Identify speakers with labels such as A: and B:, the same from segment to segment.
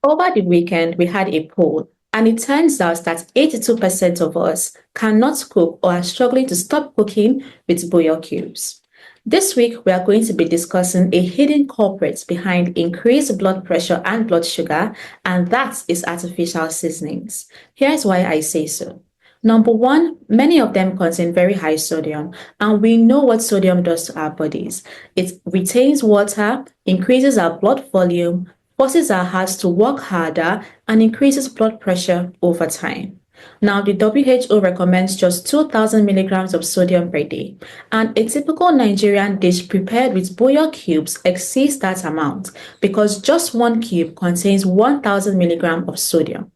A: Over the weekend, we had a poll, and it turns out that 82% of us cannot cook or are struggling to stop cooking with bouillon cubes. This week, we are going to be discussing a hidden culprit behind increased blood pressure and blood sugar, and that is artificial seasonings. Here's why I say so. Number one, many of them contain very high sodium, and we know what sodium does to our bodies. It retains water, increases our blood volume, forces our hearts to work harder, and increases blood pressure over time. Now, the WHO recommends just 2,000 milligrams of sodium per day, and a typical Nigerian dish prepared with bouillon cubes exceeds that amount because just one cube contains 1,000 milligrams of sodium.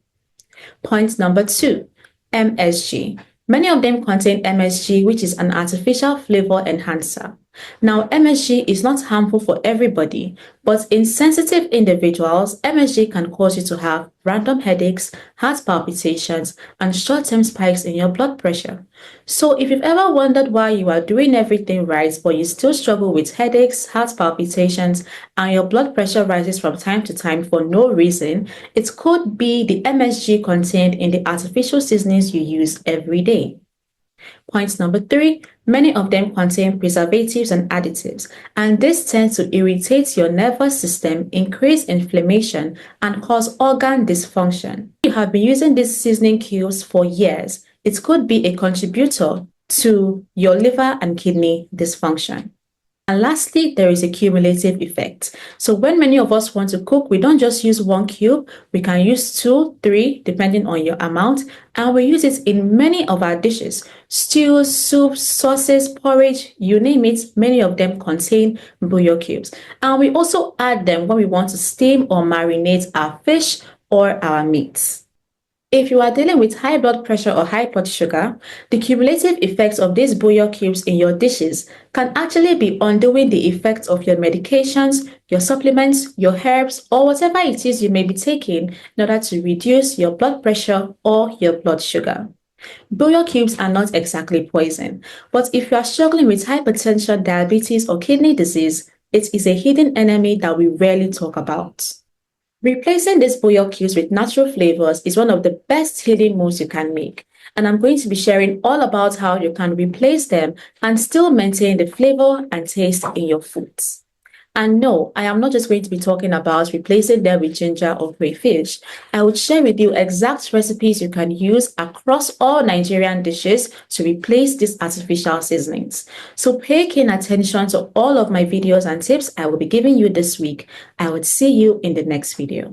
A: Point number two, MSG. Many of them contain MSG, which is an artificial flavor enhancer. Now, MSG is not harmful for everybody, but in sensitive individuals, MSG can cause you to have random headaches, heart palpitations, and short-term spikes in your blood pressure. So if you've ever wondered why you are doing everything right, but you still struggle with headaches, heart palpitations, and your blood pressure rises from time to time for no reason, it could be the MSG contained in the artificial seasonings you use every day. Point number three, many of them contain preservatives and additives, and this tends to irritate your nervous system, increase inflammation, and cause organ dysfunction. If you have been using these seasoning cubes for years, it could be a contributor to your liver and kidney dysfunction. And lastly, there is a cumulative effect. So when many of us want to cook, we don't just use one cube, we can use two, three, depending on your amount, and we use it in many of our dishes. Stews, soups, sauces, porridge, you name it, many of them contain bouillon cubes. And we also add them when we want to steam or marinate our fish or our meats. If you are dealing with high blood pressure or high blood sugar, the cumulative effects of these bouillon cubes in your dishes can actually be undoing the effects of your medications, your supplements, your herbs, or whatever it is you may be taking in order to reduce your blood pressure or your blood sugar. Bouillon cubes are not exactly poison, but if you are struggling with hypertension, diabetes, or kidney disease, it is a hidden enemy that we rarely talk about. Replacing these bouillon cubes with natural flavors is one of the best healing moves you can make, and I'm going to be sharing all about how you can replace them and still maintain the flavor and taste in your foods. And no, I am not just going to be talking about replacing them with ginger or crayfish. I will share with you exact recipes you can use across all Nigerian dishes to replace these artificial seasonings. So pay keen attention to all of my videos and tips I will be giving you this week. I will see you in the next video.